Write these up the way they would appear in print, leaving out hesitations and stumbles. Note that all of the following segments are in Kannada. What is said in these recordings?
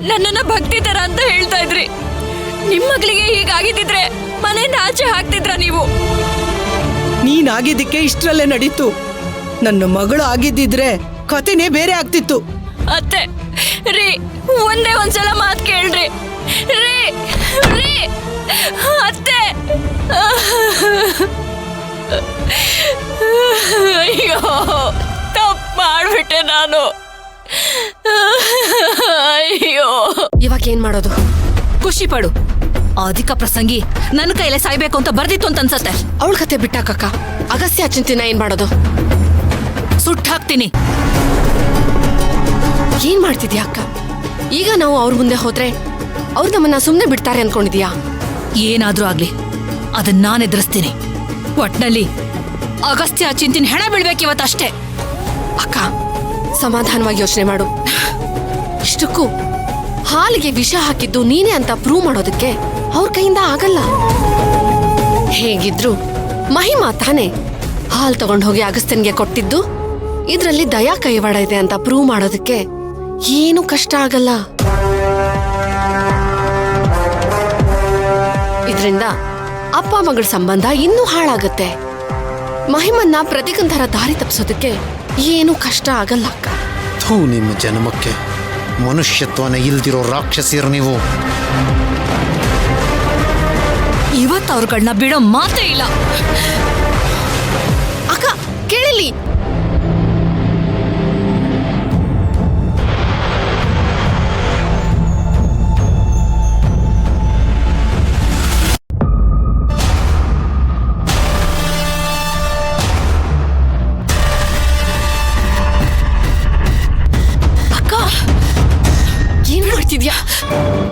ನನ್ನನ್ನ ಭಕ್ತಿ ತರ ಅಂತ ಹೇಳ್ತಾ ಇದ್ರಿ. ನಿಮ್ ಮಗಳಿಗೆ ಹೀಗಾಗಿದ್ದಿದ್ರೆ ಮನೆಯಿಂದ ಆಚೆ ಹಾಕ್ತಿದ್ರ ನೀವು? ನೀನಾಗಿದ್ದಕ್ಕೆ ಇಷ್ಟರಲ್ಲೇ ನಡೀತು. ನನ್ನ ಮಗಳು ಆಗಿದ್ದಿದ್ರೆ ಕತೆನೇ ಬೇರೆ ಆಗ್ತಿತ್ತು. ಅತ್ತೆ ರೀ, ಒಂದೇ ಒಂದ್ಸಲ ಮಾತು ಕೇಳ್ರಿ ರೀ. ರೀ ಅತ್ತೆ, ಅಯ್ಯೋ ತಪ್ಪು ಮಾಡ್ಬಿಟ್ಟೆ ನಾನು. ಅಯ್ಯೋ, ಇವಾಗ ಏನ್ ಮಾಡೋದು? ಖುಷಿ ಪಡು. ಅಧಿಕ ಪ್ರಸಂಗಿ ನನ್ನ ಕೈಲೇ ಸಾಯ್ಬೇಕು ಅಂತ ಬರ್ದಿತ್ತು ಅಂತ ಅನ್ಸತ್ತೆ. ಅವಳ ಕತೆ ಬಿಟ್ಟಾಕಕ್ಕ. ಅಗಸ್ತ್ಯ ಚಿಂತಿನ ಏನ್ ಮಾಡೋದು? ಸುಟ್ಟು ಹಾಕ್ತೀನಿ. ಏನ್ ಮಾಡ್ತಿದ್ಯಾ ಅಕ್ಕ? ಈಗ ನಾವು ಅವ್ರ ಮುಂದೆ ಹೋದ್ರೆ ಅವ್ರು ನಮ್ಮನ್ನ ಸುಮ್ನೆ ಬಿಡ್ತಾರೆ ಅನ್ಕೊಂಡಿದ್ಯಾ? ಏನಾದ್ರೂ ಆಗ್ಲಿ ಅದನ್ನ ನಾನು ಎದುರಿಸ್ತೀನಿ. ಒಟ್ನಲ್ಲಿ ಅಗಸ್ತ್ಯ ಚಿಂತಿನ ಹೆಣ ಬೀಳ್ಬೇಕಿವತ್ತಷ್ಟೇ. ಅಕ್ಕ, ಸಮಾಧಾನವಾಗಿ ಯೋಚನೆ ಮಾಡು. ಇಷ್ಟಕ್ಕೂ ಹಾಲಿಗೆ ವಿಷ ಹಾಕಿದ್ದು ನೀನೇ ಅಂತ ಪ್ರೂವ್ ಮಾಡೋದಕ್ಕೆ ಅವ್ರ ಕೈಯಿಂದ ಆಗಲ್ಲ. ಹೇಗಿದ್ರು ಮಹಿಮಾ ತಾನೇ ಹಾಲ್ ತಗೊಂಡು ಹೋಗಿ ಅಗಸ್ತ್ಯನ್ಗೆ ಕೊಟ್ಟಿದ್ದು. ಇದ್ರಲ್ಲಿ ದಯಾ ಕೈವಾಡ ಇದೆ ಅಂತ ಪ್ರೂವ್ ಮಾಡೋದಕ್ಕೆ ಏನು ಕಷ್ಟ ಆಗಲ್ಲ. ಇದ್ರಿಂದ ಅಪ್ಪ ಮಗಳ ಸಂಬಂಧ ಇನ್ನೂ ಹಾಳಾಗತ್ತೆ. ಮಹಿಮನ್ನ ಪ್ರತಿಗಂಧರ ದಾರಿ ತಪ್ಪಿಸೋದಕ್ಕೆ ಏನು ಕಷ್ಟ ಆಗಲ್ಲ ಅಕ್ಕ. ಥೂ, ನಿಮ್ಮ ಜನ್ಮಕ್ಕೆ ಮನುಷ್ಯತ್ವನ ಇಲ್ದಿರೋ ರಾಕ್ಷಸಿಯರು ನೀವು. ಇವತ್ತು ಅವ್ರಗಳನ್ನ ಬಿಡೋ ಮಾತೇ ಇಲ್ಲ. ಅಕ್ಕ ಕೇಳಿಲಿ,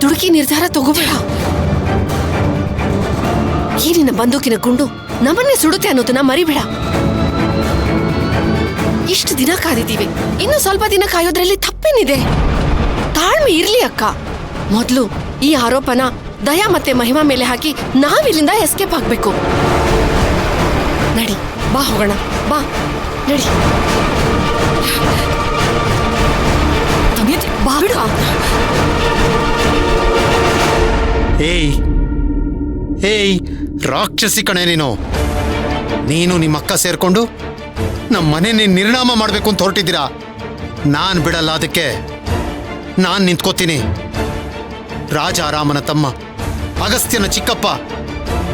ದುಡುಕಿ ನಿರ್ಧಾರ ತಗೋಬೇಡ. ಏನಿನ ಬಂದೂಕಿನ ಗುಂಡು ನಮ್ಮನ್ನೇ ಸುಡುತ್ತೆ ಅನ್ನೋದನ್ನ ಮರಿಬೇಡ. ಇಷ್ಟು ದಿನ ಕಾದಿದ್ದೀವಿ, ಇನ್ನು ಸ್ವಲ್ಪ ದಿನ ಕಾಯೋದ್ರಲ್ಲಿ ತಪ್ಪೇನಿದೆ? ತಾಳ್ಮೆ ಇರ್ಲಿ ಅಕ್ಕ. ಮೊದ್ಲು ಈ ಆರೋಪನ ದಯಾ ಮತ್ತೆ ಮಹಿಮಾ ಮೇಲೆ ಹಾಕಿ ನಾವಿಲ್ಲಿಂದ ಎಸ್ಕೇಪ್ ಆಗ್ಬೇಕು. ನಡಿ, ಬಾ ಹೋಗೋಣ, ಬಾ ನಡಿ. ಬಾ ಬಿಡು. ಏಯ್ ಏಯ್, ರಾಕ್ಷಸಿ ಕಣೆ ನೀನು. ನೀನು ನಿಮ್ಮ ಅಕ್ಕ ಸೇರ್ಕೊಂಡು ನಮ್ಮ ಮನೆನೇ ನಿರ್ನಾಮ ಮಾಡ್ಬೇಕು ಅಂತ ಹೊರಟಿದ್ದೀರಾ. ನಾನ್ ಬಿಡಲ್ಲ. ಅದಕ್ಕೆ ನಾನ್ ನಿಂತ್ಕೋತೀನಿ. ರಾಜಾರಾಮನ ತಮ್ಮ, ಅಗಸ್ತ್ಯನ ಚಿಕ್ಕಪ್ಪ,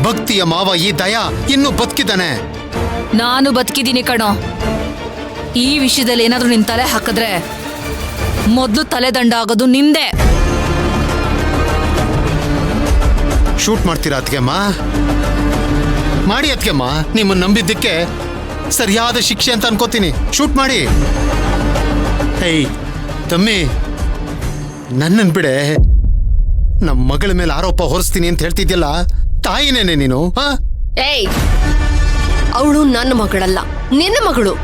ಭಕ್ತಿಯ ಮಾವ ಈ ದಯಾ ಇನ್ನೂ ಬದುಕಿದ್ದಾನೆ. ನಾನು ಬದುಕಿದ್ದೀನಿ ಕಣೋ. ಈ ವಿಷಯದಲ್ಲಿ ಏನಾದ್ರೂ ನಿನ್ ತಲೆ ಹಾಕಿದ್ರೆ ಮೊದ್ಲು ತಲೆದಂಡ ಆಗೋದು ನಿಂದೆ. ಶೂಟ್ ಮಾಡ್ತೀರಾ ಅತ್ಗೆಮ್ಮ? ಮಾಡಿ ಅತ್ಗೆಮ್ಮ. ನಿಮ್ಮನ್ನ ನಂಬಿದ್ದಕ್ಕೆ ಸರಿಯಾದ ಶಿಕ್ಷೆ ಅಂತ ಅನ್ಕೋತೀನಿ. ಶೂಟ್ ಮಾಡಿ. ಏಯ್ ತಮ್ಮಿ, ನನ್ನನ್ ಬಿಡೆ. ನಮ್ಮ ಮಗಳ ಮೇಲೆ ಆರೋಪ ಹೊರಿಸ್ತೀನಿ ಅಂತ ಹೇಳ್ತಿದ್ಯಲ್ಲ, ತಾಯಿನೇನೆ ನೀನು? ಏಯ್, ಅವಳು ನನ್ನ ಮಗಳಲ್ಲ, ನಿನ್ನ ಮಗಳು.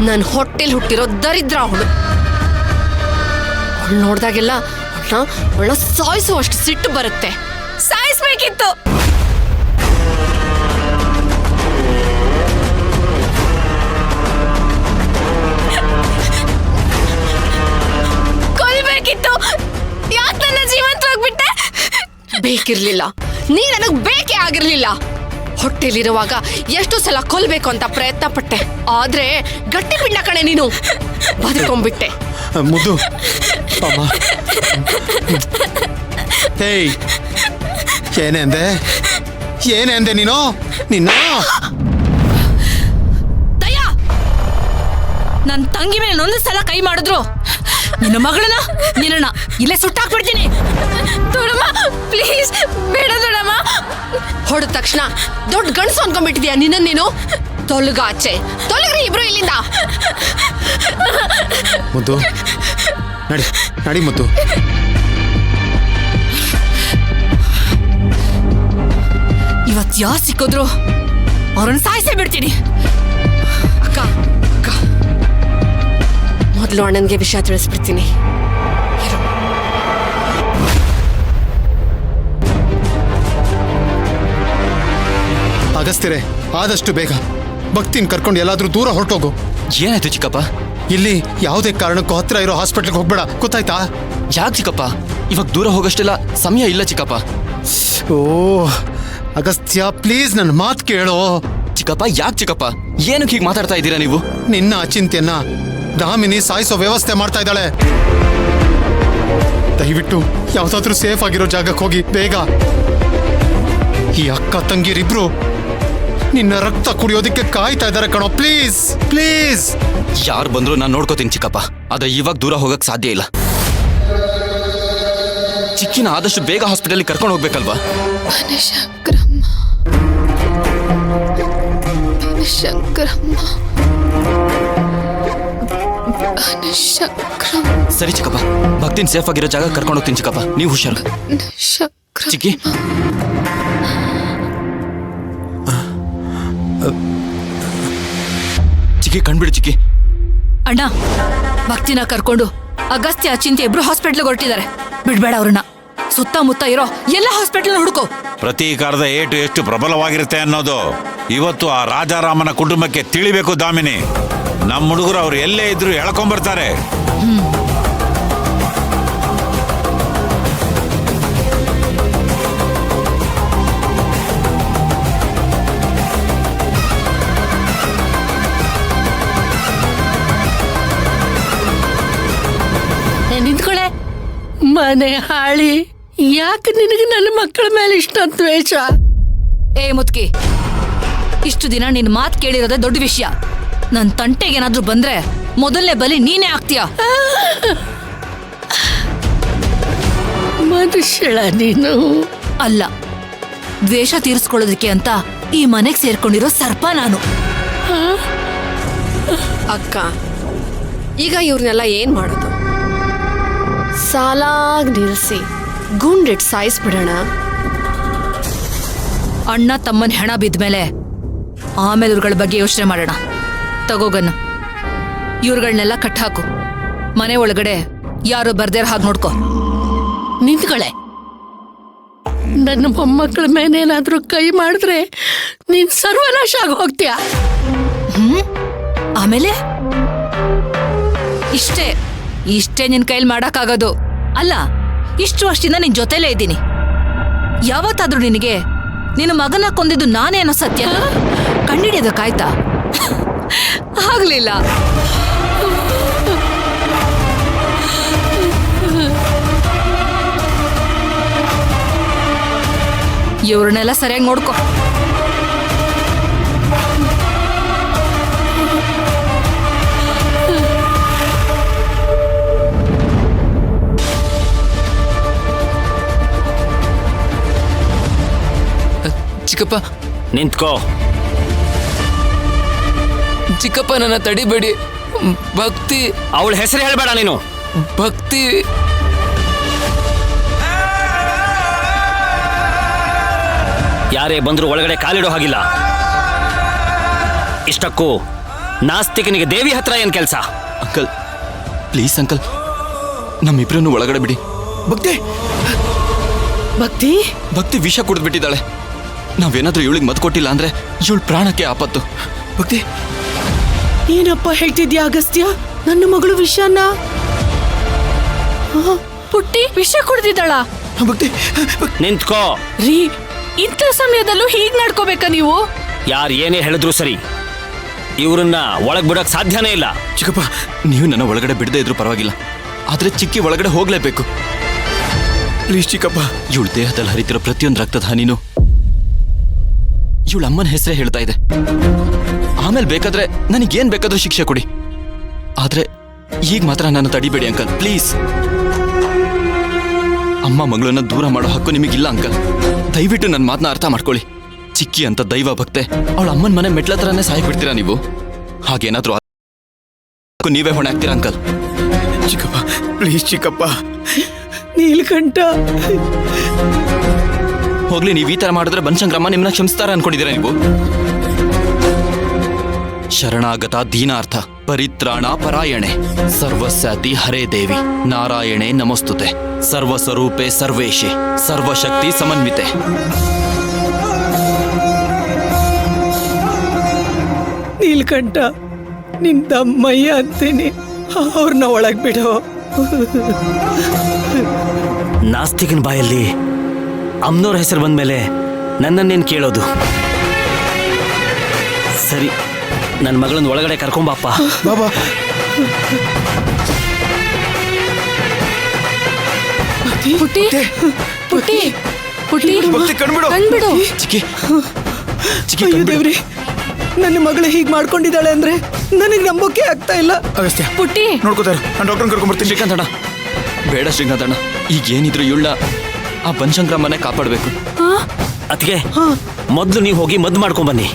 ನನ್ನ ಹೊಟ್ಟೆಲ್ ಹುಟ್ಟಿರೋ ದರಿದ್ರ ಅವಳು. ಅವಳು ನೋಡ್ದಾಗೆಲ್ಲ ಅವಳ ಸಾಯಿಸುವಷ್ಟು ಸಿಟ್ಟು ಬರುತ್ತೆ. ಸಾಯಿಸ್ಬೇಕಿತ್ತು. ಕೊಲ್ಬೇಕಿತ್ತು. ಯಾಕೆ ನನ್ನ ಜೀವಂತವಾಗ್ಬಿಟ್ಟೆ? ಬೇಕಿರ್ಲಿಲ್ಲ, ನೀ ನನಗ್ ಬೇಕೇ ಆಗಿರ್ಲಿಲ್ಲ. ಹೊಟ್ಟೆಲಿರುವಾಗ ಎಷ್ಟು ಸಲ ಕೊಲ್ಬೇಕು ಅಂತ ಪ್ರಯತ್ನ ಪಟ್ಟೆ, ಆದ್ರೆ ಗಟ್ಟಿ ಪಿಂಡ ಕಣೆ ನೀನು. ಬದುಕೊಂಡ್ಬಿಟ್ಟೆ. ಮುದ್ದು ಅಮ್ಮ. ಹೇಯ್, ಏನೇ ಅಂದೆ ನೀನು? ನಿನ್ನ ದಯಾ, ನನ್ ತಂಗಿ ಮೇಲೆ ಒಂದು ಸಲ ಕೈ ಮಾಡಿದ್ರು ನಿನ್ನ ಮಗಳನ್ನ ನಿನ್ನ ಇಲ್ಲೇ ಸುಟ್ಟಾಕ್ಬಿಡ್ತೀನಿ. ದೊಡಮ್ಮ ಪ್ಲೀಸ್, ಬೇಡ ದೊಡಮ್ಮ. ಹೊಡೆದ ತಕ್ಷಣ ದೊಡ್ಡ ಗಂಡಸು ಅನ್ಕೊಂಡ್ಬಿಟ್ಟಿದ್ಯಾ ನಿನ್ನ ನೀನು? ತೊಲಗಾಚೆ, ತೊಲಗ್ರಿ ಇಬ್ರು ಇಲ್ಲಿಂದ. ಮುದ್ದು ನಡಿ, ನಡಿ ಮುದ್ದು. ಇವತ್ ಯಾರು ಸಿಕ್ಕಿದ್ರು ಅವ್ರನ್ನ ಸಾಯಿಸೇ ಬಿಡ್ತೀನಿ. ಅಕ್ಕ ಅಕ್ಕ, ಮೊದಲು ಅಣ್ಣನ್ಗೆ ವಿಷಯ ತಿಳಿಸ್ಬಿಡ್ತೀನಿ. ಅಗಸ್ತ್ಯರೇ, ಆದಷ್ಟು ಬೇಗ ಭಕ್ತಿನ ಕರ್ಕೊಂಡು ಎಲ್ಲಾದ್ರೂ ದೂರ ಹೊರಟೋಗು. ಏನಾಯ್ತು ಚಿಕ್ಕಪ್ಪ? ಇಲ್ಲಿ ಯಾವುದೇ ಕಾರಣಕ್ಕೂ ಹತ್ರ ಇರೋ ಹಾಸ್ಪಿಟ್ಲ್ಗೆ ಹೋಗ್ಬೇಡ, ಗೊತ್ತಾಯ್ತಾ? ಯಾಕೆ ಚಿಕ್ಕಪ್ಪ? ಇವಾಗ ದೂರ ಹೋಗಷ್ಟೆಲ್ಲ ಸಮಯ ಇಲ್ಲ ಚಿಕ್ಕಪ್ಪ. ಓ ಅಗಸ್ತ್ಯ, ಪ್ಲೀಸ್ ನನ್ನ ಮಾತು ಕೇಳೋ. ಚಿಕ್ಕಪ್ಪ ಯಾಕೆ ಚಿಕ್ಕಪ್ಪ? ಏನಕ್ಕೆ ಹೀಗೆ ಮಾತಾಡ್ತಾ ಇದ್ದೀರಾ ನೀವು? ನಿನ್ನ ಅಚಿಂತ್ಯನ ದಾಮಿನಿ ಸಾಯಿಸೋ ವ್ಯವಸ್ಥೆ ಮಾಡ್ತಾ ಇದ್ದಾಳೆ. ದಯವಿಟ್ಟು ಯಾವ್ದಾದ್ರೂ ಸೇಫ್ ಆಗಿರೋ ಜಾಗಕ್ಕೆ ಹೋಗಿ ಬೇಗ. ಈ ಅಕ್ಕ ತಂಗಿರಿಬ್ರು ನಿನ್ನ ರಕ್ತ ಕುಡಿಯೋದಕ್ಕೆ ಕಾಯ್ತಾ ಇದ್ದಾರೆ ಕಣೋ. Please please. ಯಾರು ಬಂದ್ರು ನಾನು ನೋಡ್ಕೋತೀನಿ ಚಿಕ್ಕಪ್ಪ, ಆದ್ರೆ ಇವಾಗ ದೂರ ಹೋಗಕ್ ಸಾಧ್ಯ ಇಲ್ಲ. ಚಿಕ್ಕಿನ ಆದಷ್ಟು ಬೇಗ ಹಾಸ್ಪಿಟಲ್ ಕರ್ಕೊಂಡು ಹೋಗ್ಬೇಕಲ್ವಾ? ಸರಿ ಚಿಕ್ಕಪ್ಪ, ಭಕ್ತಿನ್ ಸೇಫ್ ಆಗಿರೋ ಜಾಗ ಕರ್ಕೊಂಡು ಹೋಗ್ತೀನಿ ಚಿಕ್ಕಪ್ಪ, ನೀವು ಹುಷಾರು. ಚಿಕ್ಕಿ ಚಿಕ್ಕಿ ಕಣ್ಬಿಡು ಚಿಕ್ಕಿ. ಅಣ್ಣ, ಭಕ್ತಿನ ಕರ್ಕೊಂಡು ಅಗಸ್ತ್ಯ ಅಚಿಂತ್ಯ ಇಬ್ರು ಹಾಸ್ಪಿಟ್ಲ್ಗೆ ಹೊರಟಿದ್ದಾರೆ. ಬಿಡ್ಬೇಡ ಅವ್ರನ್ನ. ಸುತ್ತಮುತ್ತ ಇರೋ ಎಲ್ಲ ಹಾಸ್ಪಿಟಲ್ ಹುಡುಕೋ. ಪ್ರತೀಕಾರದ ಏಟು ಎಷ್ಟು ಪ್ರಬಲವಾಗಿರುತ್ತೆ ಅನ್ನೋದು ಇವತ್ತು ಆ ರಾಜಾರಾಮನ ಕುಟುಂಬಕ್ಕೆ ತಿಳಿಬೇಕು ದಾಮಿನಿ. ನಮ್ಮ ಹುಡುಗರು ಅವ್ರು ಎಲ್ಲೇ ಇದ್ರು ಎಳ್ಕೊಂಡ್ಬರ್ತಾರೆ. ನಿಂತ್ಕೊಳೆ. ಮನೆ ಹಾಳಿ, ಯಾಕೆ ನಿನಗೆ ನನ್ನ ಮಕ್ಕಳ ಮೇಲೆ ಇಷ್ಟೊಂದು ದ್ವೇಷ? ಏ ಮುತ್ಕಿ, ಇಷ್ಟು ದಿನ ನಿನ್ ಮಾತ್ ಕೇಳಿರೋದೇ ದೊಡ್ಡ ವಿಷಯ. ನನ್ ತಂಟೆಗೇನಾದ್ರೂ ಬಂದ್ರೆ ಮೊದಲನೇ ಬಲಿ ನೀನೇ ಆಗ್ತೀಯ. ಮನುಷ್ಯಳ ನೀನು ಅಲ್ಲ, ದ್ವೇಷ ತೀರಿಸ್ಕೊಳ್ಳೋದಕ್ಕೆ ಅಂತ ಈ ಮನೆಗ್ ಸೇರ್ಕೊಂಡಿರೋ ಸರ್ಪ ನಾನು. ಅಕ್ಕ, ಈಗ ಇವ್ರನ್ನೆಲ್ಲ ಏನ್ ಮಾಡೋದು? ಸಾಲಾಗ್ ನಿಲ್ಸಿ ಗುಂಡಿಟ್ ಸಾಯಿಸ್ಬಿಡೋಣ. ಅಣ್ಣ ತಮ್ಮನ ಹೆಣ ಬಿದ್ಮೇಲೆ ಆಮೇಲೆ ಇವ್ರಗಳ ಬಗ್ಗೆ ಯೋಚನೆ ಮಾಡೋಣ. ತಗೋಗನ್ನು, ಇವ್ರಗಳನ್ನೆಲ್ಲ ಕಟ್ಟಾಕು. ಮನೆ ಒಳಗಡೆ ಯಾರು ಬರ್ದೇರ ಹಾಗೆ ನೋಡ್ಕೊ. ನಿಂತ್ಕೊಳೆ. ನನ್ನ ಮೊಮ್ಮಕ್ಕಳ ಮೇನೇನಾದ್ರೂ ಕೈ ಮಾಡಿದ್ರೆ ನೀನ್ ಸರ್ವನಾಶ ಆಗಿ ಹೋಗ್ತೀಯ. ಆಮೇಲೆ ಇಷ್ಟೇ ನಿನ್ ಕೈಲಿ ಮಾಡಕ್ಕಾಗೋದು. ಅಲ್ಲ, ಇಷ್ಟು ವರ್ಷದಿಂದ ನಿನ್ ಜೊತೆಲೇ ಇದ್ದೀನಿ. ಯಾವತ್ತಾದ್ರೂ ನಿನಗೆ ನಿನ್ನ ಮಗನ ಕೊಂದಿದ್ದು ನಾನೇ ಅನ್ನೋ ಸತ್ಯ ಕಂಡಿಡಿಯೋದಕ್ಕಾಯ್ತಾ? ಆಗ್ಲಿಲ್ಲ. ಇವ್ರನ್ನೆಲ್ಲ ಸರಿಯಾಗಿ ನೋಡ್ಕೊ. ಚಿಕ್ಕಪ್ಪ ನಿಂತ್ಕೋ. ಚಿಕ್ಕಪ್ಪ, ನನ್ನ ತಡಿಬೇಡಿ. ಭಕ್ತಿ, ಅವಳ ಹೆಸರು ಹೇಳ್ಬೇಡ ನೀನು. ಭಕ್ತಿ. ಯಾರೇ ಬಂದ್ರು ಒಳಗಡೆ ಕಾಲಿಡೋ ಹಾಗಿಲ್ಲ. ಇಷ್ಟಕ್ಕೂ ನಾಸ್ತಿಕನಿಗೆ ದೇವಿ ಹತ್ರ ಏನ್ ಕೆಲಸ? ಅಂಕಲ್ ಪ್ಲೀಸ್ ಅಂಕಲ್, ನಮ್ಮಿಬ್ರನ್ನು ಒಳಗಡೆ ಬಿಡಿ. ಭಕ್ತಿ ಭಕ್ತಿ ಭಕ್ತಿ ವಿಷ ಕುಡಿದ್ಬಿಟ್ಟಿದ್ದಾಳೆ. ನಾವೇನಾದ್ರೂ ಇವಳಿಗೆ ಮದ್ದು ಕೊಟ್ಟಿಲ್ಲ ಅಂದ್ರೆ ಇವಳು ಪ್ರಾಣಕ್ಕೆ ಆಪತ್ತು. ಭಕ್ತಿ, ಏನಪ್ಪ ಹೇಳ್ತಿದ್ಯಾ ಅಗಸ್ತ್ಯ? ನನ್ನ ಮಗಳು ವಿಷಾನ ಪುಟ್ಟಿ ವಿಷ ಕುಡ್ದಿದ್ದಾಳ. ಭಕ್ತಿ. ನಿಂತ್ಕೋ. ರೀ, ಇಂಥ ಸಮಯದಲ್ಲೂ ಹೀಗ್ ನಡ್ಕೋಬೇಕಾ ನೀವು? ಯಾರು ಏನೇ ಹೇಳಿದ್ರು ಸರಿ, ಇವ್ರನ್ನ ಒಳಗ್ ಬಿಡಕ್ ಸಾಧ್ಯನೇ ಇಲ್ಲ. ಚಿಕ್ಕಪ್ಪ, ನೀವು ನನ್ನ ಒಳಗಡೆ ಬಿಡದೇ ಇದ್ರು ಪರವಾಗಿಲ್ಲ, ಆದ್ರೆ ಚಿಕ್ಕಿ ಒಳಗಡೆ ಹೋಗ್ಲೇಬೇಕು. ಪ್ಲೀಸ್ ಚಿಕ್ಕಪ್ಪ. ಇವಳು ದೇಹದಲ್ಲಿ ಹರಿತಿರೋ ಪ್ರತಿಯೊಂದು ರಕ್ತದ ಹನಿನು ಇವಳ ಅಮ್ಮನ ಹೆಸರೇ ಹೇಳ್ತಾ ಇದೆ. ಆಮೇಲೆ ಬೇಕಾದ್ರೆ ನನಗೇನ್ ಬೇಕಾದ್ರೂ ಶಿಕ್ಷೆ ಕೊಡಿ, ಆದ್ರೆ ಈಗ ಮಾತ್ರ ನನ್ನ ತಡಿಬೇಡಿ ಅಂಕಲ್, ಪ್ಲೀಸ್. ಅಮ್ಮ ಮಗಳನ್ನ ದೂರ ಮಾಡೋ ಹಕ್ಕು ನಿಮಗಿಲ್ಲ ಅಂಕಲ್. ದಯವಿಟ್ಟು ನನ್ನ ಮಾತನ್ನ ಅರ್ಥ ಮಾಡ್ಕೊಳ್ಳಿ. ಚಿಕ್ಕಿ ಅಂತ ದೈವ ಭಕ್ತೆ ಅವಳ ಅಮ್ಮನ ಮನೆ ಮೆಟ್ಲ ಹತ್ರನೇ ಸಾಯ್ಬಿಡ್ತೀರಾ ನೀವು? ಹಾಗೇನಾದ್ರೂ ನೀವೇ ಹೊಣೆ ಆಗ್ತೀರಾ ಅಂಕಲ್. ಚಿಕ್ಕಪ್ಪ ಪ್ಲೀಸ್ ಚಿಕ್ಕಪ್ಪ. ನೀಲ್ಕಂಠ, ಹೋಗ್ಲಿ, ನೀವು ಈ ತರ ಮಾಡಿದ್ರೆ ಬನಶಂಕರಮ್ಮ ನಿಮ್ಮನ್ನ ಕ್ಷಮಿಸ್ತಾರ ಅನ್ಕೊಂಡಿದ್ದೀರಾ ನೀವು? ಶರಣಾಗತ ದೀನಾರ್ಥ ಪರಿತ್ರಾಣ ಪರಾಯಣೆ ಸರ್ವಸ್ಯಾತಿ ಹರೇ ದೇವಿ ನಾರಾಯಣೆ ನಮಸ್ತುತೆ ಸರ್ವಸ್ವರೂಪೆ ಸರ್ವೇಶೆ ಸರ್ವಶಕ್ತಿ ಸಮನ್ವಿತೆ. ನೀಲ್ಕಂಠ, ನಿನ್ ತಮ್ಮಯ್ಯ ಅಂತೀನಿ, ಅವ್ರನ್ನ ಒಳಗ್ ಬಿಡು. ನಾಸ್ತಿಕನ ಬಾಯಲ್ಲಿ ಅಮ್ನೋರ್ ಹೆಸರು ಬಂದ್ಮೇಲೆ ನನ್ನನ್ನೇನು ಕೇಳೋದು? ಸರಿ, ನನ್ನ ಮಗಳನ್ನ ಒಳಗಡೆ ಕರ್ಕೊಂಬಪ್ಪ. ಬಾಬಾ ಪುಟ್ಟಿ ಪುಟ್ಟಿ ಪುಟ್ಟಿ ಭಕ್ತಿ ಕಣ್ಬಿಡು. ಕಣ್ಬಿಡು. ಚಿಕ್ಕಿ ಚಿಕ್ಕಿ ಅಯ್ಯೋ ಕಣ್ಬಿಡು. ದೇವ್ರಿ, ನನ್ನ ಮಗಳು ಹೀಗ್ ಮಾಡ್ಕೊಂಡಿದ್ದಾಳೆ ಅಂದ್ರೆ ನನಗ್ ನಂಬೋಕೆ ಆಗ್ತಾ ಇಲ್ಲ. ಅಗಸ್ತ್ಯ ಪುಟ್ಟಿ ನೋಡ್ಕೋತಾರೆ, ನಾನು ಡಾಕ್ಟರ್ ಕರ್ಕೊಂಡ್ಬರ್ತೀನಿ. ಶ್ರೀಕಾಂತಣ್ಣ ಬೇಡ ಶ್ರೀಕಾಂತಣ್ಣ, ಈಗ ಏನಿದ್ರು ಇವಳ ಆ ಬನಶಂಕರ ಮನೆ ಕಾಪಾಡಬೇಕು. ಅದಕ್ಕೆ ಮೊದಲು ನೀವು ಹೋಗಿ ಮದ್ದು ಮಾಡ್ಕೊಂಬನ್ನಿ.